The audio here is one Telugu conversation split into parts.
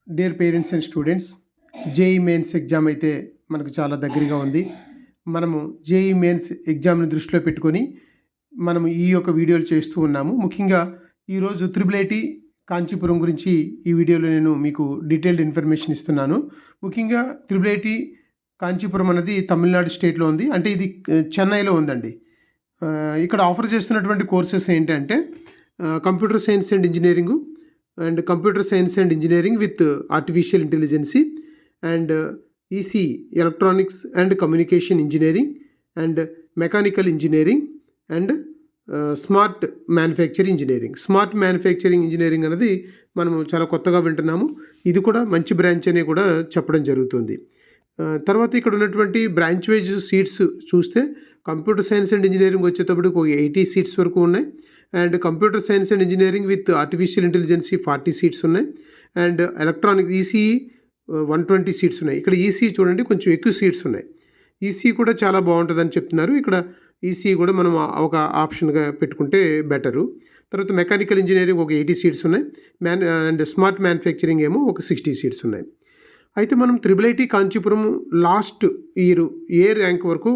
Dear parents and students, JEE mains exam అయితే మనకు చాలా దగ్గరగా ఉంది. మనము జేఈ మెయిన్స్ ఎగ్జామ్ని దృష్టిలో పెట్టుకొని మనము ఈ యొక్క వీడియోలు చేస్తూ ఉన్నాము. ముఖ్యంగా ఈరోజు త్రిబుల్ ఐటీ కాంచీపురం గురించి ఈ వీడియోలో నేను మీకు డీటెయిల్డ్ ఇన్ఫర్మేషన్ ఇస్తున్నాను. ముఖ్యంగా త్రిబుల్ ఐటీ కాంచీపురం అనేది తమిళనాడు స్టేట్లో ఉంది, అంటే ఇది చెన్నైలో ఉందండి. ఇక్కడ ఆఫర్ చేస్తున్నటువంటి కోర్సెస్ ఏంటంటే computer science and engineering and computer science and engineering with artificial intelligence and EC electronics and communication engineering and mechanical engineering and smart manufacturing engineering అనేది మనము చాలా కొత్తగా వింటున్నాము. ఇది కూడా మంచి బ్రాంచ్ అనే కూడా చెప్పడం జరుగుతుంది. తర్వాత ఇక్కడ ఉన్నటువంటి బ్రాంచ్ వైజ్ సీట్స్ చూస్తే కంప్యూటర్ సైన్స్ అండ్ ఇంజనీరింగ్ వచ్చేటప్పటికి ఒక 80 సీట్స్ వరకు ఉన్నాయి. And computer science and engineering with artificial ఇంటెలిజెన్సీ 40 seats ఉన్నాయి. అండ్ ఎలక్ట్రానిక్ ఈసీఈ 120 సీట్స్ ఉన్నాయి. ఇక్కడ ఈసీఈ చూడండి కొంచెం ఎక్కువ సీట్స్ ఉన్నాయి. ఈసీఈ కూడా చాలా బాగుంటుందని చెప్తున్నారు. ఇక్కడ ఈసీఈ కూడా మనం ఒక ఆప్షన్గా పెట్టుకుంటే బెటరు. తర్వాత మెకానికల్ ఇంజనీరింగ్ ఒక 80 సీట్స్ ఉన్నాయి. అండ్ స్మార్ట్ మ్యానుఫ్యాక్చరింగ్ ఏమో ఒక 60 సీట్స్ ఉన్నాయి. అయితే మనం triple IT Kanchipuram last year A rank వరకు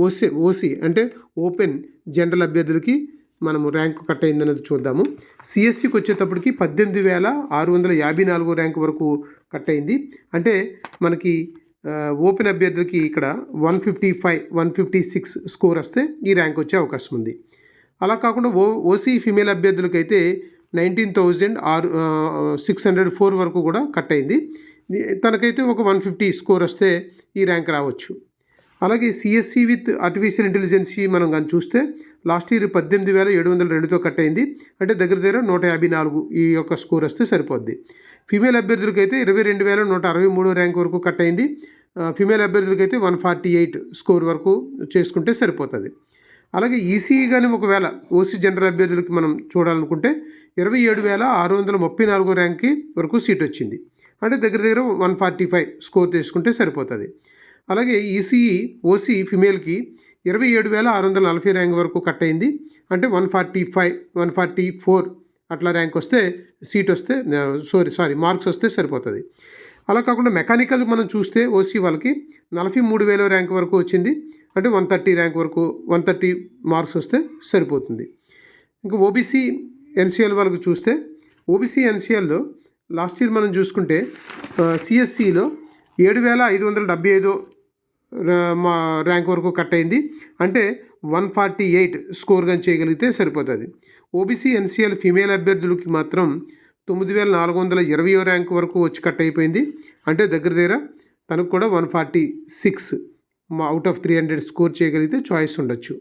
ఓసీ అంటే ఓపెన్ జనరల్ అభ్యర్థులకి మనము ర్యాంకు కట్ అయిందనేది చూద్దాము. సిఎస్సికి వచ్చేటప్పటికి 18,654 ర్యాంక్ వరకు కట్ అయింది. అంటే మనకి ఓపెన్ అభ్యర్థులకి ఇక్కడ 156 స్కోర్ వస్తే ఈ ర్యాంక్ వచ్చే అవకాశం ఉంది. అలా కాకుండా ఓసీ ఫిమేల్ అభ్యర్థులకైతే 19,604 వరకు కూడా కట్ అయింది. తనకైతే ఒక 150 స్కోర్ వస్తే ఈ ర్యాంక్ రావచ్చు. అలాగే సిఎస్సి విత్ ఆర్టిఫిషియల్ ఇంటెలిజెన్సీ మనం కానీ చూస్తే లాస్ట్ ఇయర్ 18,702తో కట్ అయింది. అంటే దగ్గర 154 ఈ యొక్క స్కోర్ వస్తే సరిపోద్ది. ఫీమేల్ అభ్యర్థులకైతే 22,163 ర్యాంక్ వరకు కట్ అయింది. ఫీమేల్ అభ్యర్థులకైతే 148 స్కోర్ వరకు చేసుకుంటే సరిపోతుంది. అలాగే ఈసీఈ కానీ ఒకవేళ ఓసీ జనరల్ అభ్యర్థులకి మనం చూడాలనుకుంటే 27,634 ర్యాంక్కి వరకు సీట్ వచ్చింది. అంటే దగ్గర 145 స్కోర్ తీసుకుంటే సరిపోతుంది. అలాగే ఈసీఈ ఓసీ ఫిమేల్కి 27,640 ర్యాంక్ వరకు కట్ అయింది. అంటే 144 అట్లా ర్యాంక్ వస్తే సీట్ వస్తే మార్క్స్ వస్తే సరిపోతుంది. అలా కాకుండా మెకానికల్ మనం చూస్తే ఓసీ వాళ్ళకి 43,000 ర్యాంక్ వరకు వచ్చింది. అంటే 130 ర్యాంక్ వరకు 130 మార్క్స్ వస్తే సరిపోతుంది. ఇంకా ఓబీసీ ఎన్సీఎల్ వాళ్ళకి చూస్తే ఓబీసీ ఎన్సీఎల్లో లాస్ట్ ఇయర్ మనం చూసుకుంటే సిఎస్సిలో 7,575 ర్యాంక్ వరకు కట్ అయింది. అంటే 148 స్కోర్ కానీ చేయగలిగితే సరిపోతుంది. ఓబీసీ ఎన్సీఎల్ ఫీమేల్ అభ్యర్థులకి మాత్రం 9,420 ర్యాంక్ వరకు వచ్చి కట్ అయిపోయింది. అంటే దగ్గర తనకు కూడా 146 అవుట్ ఆఫ్ 300 స్కోర్ చేయగలిగితే చాయిస్ ఉండొచ్చు.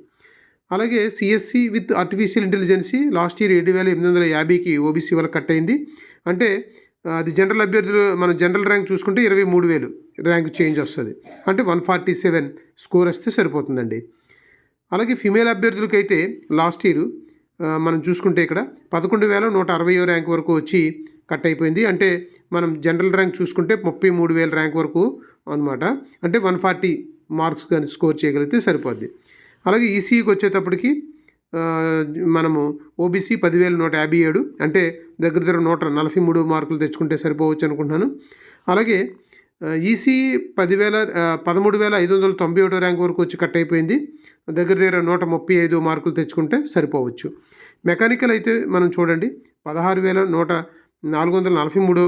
అలాగే CSC with artificial intelligence last year 7,850కి ఓబీసీ వాళ్ళకి కట్ అయింది. అంటే అది జనరల్ అభ్యర్థులు మనం జనరల్ ర్యాంక్ చూసుకుంటే 23,000 ర్యాంక్ చేంజ్ వస్తుంది. అంటే 147 స్కోర్ వస్తే సరిపోతుందండి. అలాగే ఫిమేల్ అభ్యర్థులకైతే లాస్ట్ ఇయర్ మనం చూసుకుంటే ఇక్కడ 11,160 ర్యాంక్ వరకు వచ్చి కట్ అయిపోయింది. అంటే మనం జనరల్ ర్యాంక్ చూసుకుంటే 33,000 ర్యాంక్ వరకు అనమాట. అంటే 140 మార్క్స్ కానీ స్కోర్ చేయగలిగితే సరిపోద్ది. అలాగే ఈసీఈకి వచ్చేటప్పటికి మనము ఓబీసీ 10,157 అంటే దగ్గర 143 మార్కులు తెచ్చుకుంటే సరిపోవచ్చు అనుకుంటున్నాను. అలాగే ఈసీ 13,591 ర్యాంక్ వరకు వచ్చి కట్ అయిపోయింది. దగ్గర 135 మార్కులు తెచ్చుకుంటే సరిపోవచ్చు. మెకానికల్ అయితే మనం చూడండి 16,443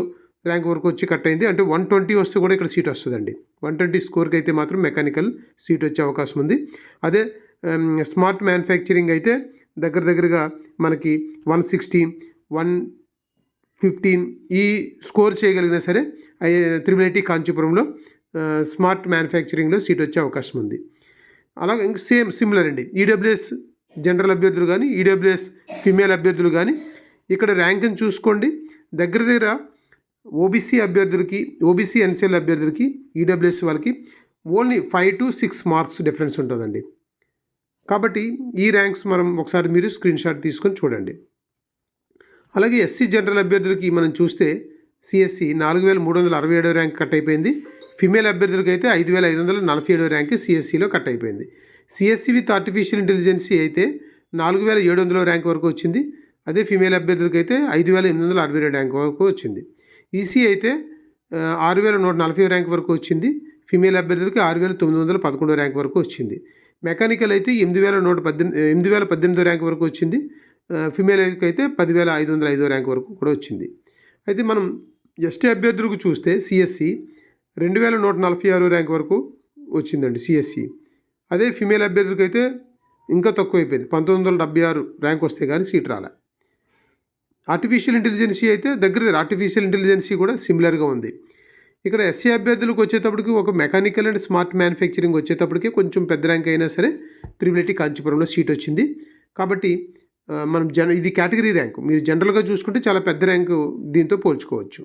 ర్యాంక్ వరకు వచ్చి కట్ అయింది. అంటే 120 వస్తే కూడా ఇక్కడ సీట్ వస్తుందండి. 120 స్కోర్కి అయితే మాత్రం మెకానికల్ సీట్ వచ్చే అవకాశం ఉంది. అదే స్మార్ట్ మ్యానుఫ్యాక్చరింగ్ అయితే దగ్గరగా మనకి 160, 115 ఈ స్కోర్ చేయగలిగినా సరే త్రిబుల్ ఐటీ కాంచీపురంలో స్మార్ట్ మ్యానుఫ్యాక్చరింగ్లో సీట్ వచ్చే అవకాశం ఉంది. అలాగే ఇంక సిమిలర్ అండి ఈడబ్ల్యూఎస్ జనరల్ అభ్యర్థులు కానీ ఈడబ్ల్యూఎస్ ఫిమేల్ అభ్యర్థులు కానీ ఇక్కడ ర్యాంక్ని చూసుకోండి. దగ్గర ఓబీసీ అభ్యర్థులకి ఓబీసీ ఎన్సీఎల్ అభ్యర్థులకి ఈడబ్ల్యూఎస్ వాళ్ళకి ఓన్లీ 5 to 6 మార్క్స్ డిఫరెన్స్ ఉంటుందండి. కాబట్టి ఈ ర్యాంక్స్ మనం ఒకసారి మీరు స్క్రీన్ షాట్ తీసుకొని చూడండి. అలాగే ఎస్సీ జనరల్ అభ్యర్థులకి మనం చూస్తే సిఎస్సి 4,367 ర్యాంక్ కట్ అయిపోయింది. ఫిమేల్ అభ్యర్థులకి అయితే 5,547 ర్యాంక్ సిఎస్సిలో కట్ అయిపోయింది. సిఎస్సి విత్ ఆర్టిఫిషియల్ ఇంటెలిజెన్సీ అయితే 4,700 ర్యాంక్ వరకు వచ్చింది. అదే ఫీమేల్ అభ్యర్థులకి అయితే 5,862 ర్యాంక్ వరకు వచ్చింది. ఈసీ అయితే 6140 ర్యాంక్ వరకు వచ్చింది. ఫిమేల్ అభ్యర్థులకి 6911 ర్యాంక్ వరకు వచ్చింది. మెకానికల్ అయితే 8018 ర్యాంక్ వరకు వచ్చింది. ఫిమేల్ అయితే 10505 ర్యాంక్ వరకు కూడా వచ్చింది. అయితే మనం ఎస్టీ అభ్యర్థులకు చూస్తే సిఎస్సి 2146 ర్యాంక్ వరకు వచ్చిందండి సిఎస్సి. అదే ఫిమేల్ అభ్యర్థులకు అయితే ఇంకా తక్కువ అయిపోయింది, 1976 ర్యాంక్ వస్తే కానీ సీట్ రాలే. ఆర్టిఫిషియల్ ఇంటెలిజెన్సీ అయితే ఆర్టిఫిషియల్ ఇంటెలిజెన్సీ కూడా సిమిలర్గా ఉంది. ఇక్కడ ఎస్సీ అభ్యర్థులకు వచ్చేటప్పటికి ఒక మెకానికల్ అండ్ స్మార్ట్ మ్యానుఫ్యాక్చరింగ్ వచ్చేటప్పటికి కొంచెం పెద్ద ర్యాంక్ అయినా సరే త్రిబుల్ కాంచీపురంలో సీట్ వచ్చింది. కాబట్టి మనం ఇది కేటగిరీ ర్యాంకు, మీరు జనరల్గా చూసుకుంటే చాలా పెద్ద ర్యాంకు దీంతో పోల్చుకోవచ్చు.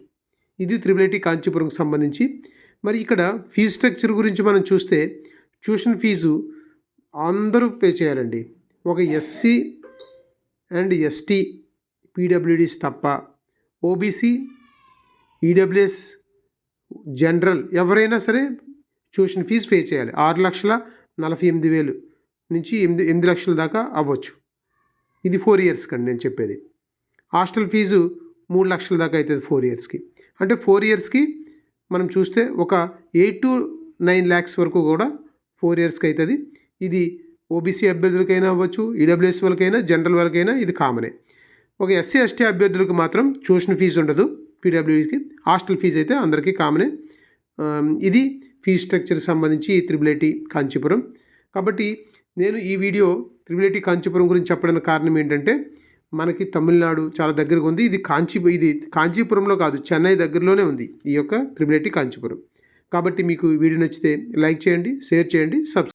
ఇది త్రిబుల్ కాంచీపురంకి సంబంధించి. మరి ఇక్కడ ఫీజు స్ట్రక్చర్ గురించి మనం చూస్తే ట్యూషన్ ఫీజు అందరూ పే చేయాలండి. ఒక ఎస్సీ అండ్ ఎస్టీ పీడబ్ల్యూడీస్ తప్ప ఓబీసీ, ఈడబ్ల్యూఎస్, జనరల్ ఎవరైనా సరే ట్యూషన్ ఫీజు పే చేయాలి. 6,48,000 నుంచి 8 లక్షల దాకా అవ్వచ్చు. ఇది 4 ఇయర్స్ కండి నేను చెప్పేది. హాస్టల్ ఫీజు 3 లక్షల దాకా అవుతుంది 4 ఇయర్స్కి. అంటే 4 ఇయర్స్కి మనం చూస్తే ఒక 8 to 9 lakhs వరకు కూడా 4 ఇయర్స్కి అవుతుంది. ఇది ఓబీసీ అభ్యర్థులకైనా అవ్వచ్చు, ఈడబ్ల్యూఎస్ వాళ్ళకైనా, జనరల్ వాళ్ళకైనా ఇది కామనే. ఒక ఎస్సీ ఎస్టీ అభ్యర్థులకు మాత్రం ట్యూషన్ ఫీజు ఉండదు పీడబ్ల్యూడీకి. హాస్టల్ ఫీజు అయితే అందరికీ కామనే. ఇది ఫీజు స్ట్రక్చర్కి సంబంధించి త్రిబుల్ కాంచీపురం. కాబట్టి నేను ఈ వీడియో త్రిబుల్ కాంచీపురం గురించి చెప్పడానికి కారణం ఏంటంటే మనకి తమిళనాడు చాలా దగ్గరగా ఉంది. ఇది కాంచీపురంలో కాదు, చెన్నై దగ్గరలోనే ఉంది ఈ యొక్క త్రిబుల్ కాంచీపురం. కాబట్టి మీకు వీడియో నచ్చితే లైక్ చేయండి, షేర్ చేయండి, సబ్స్క్రైబ్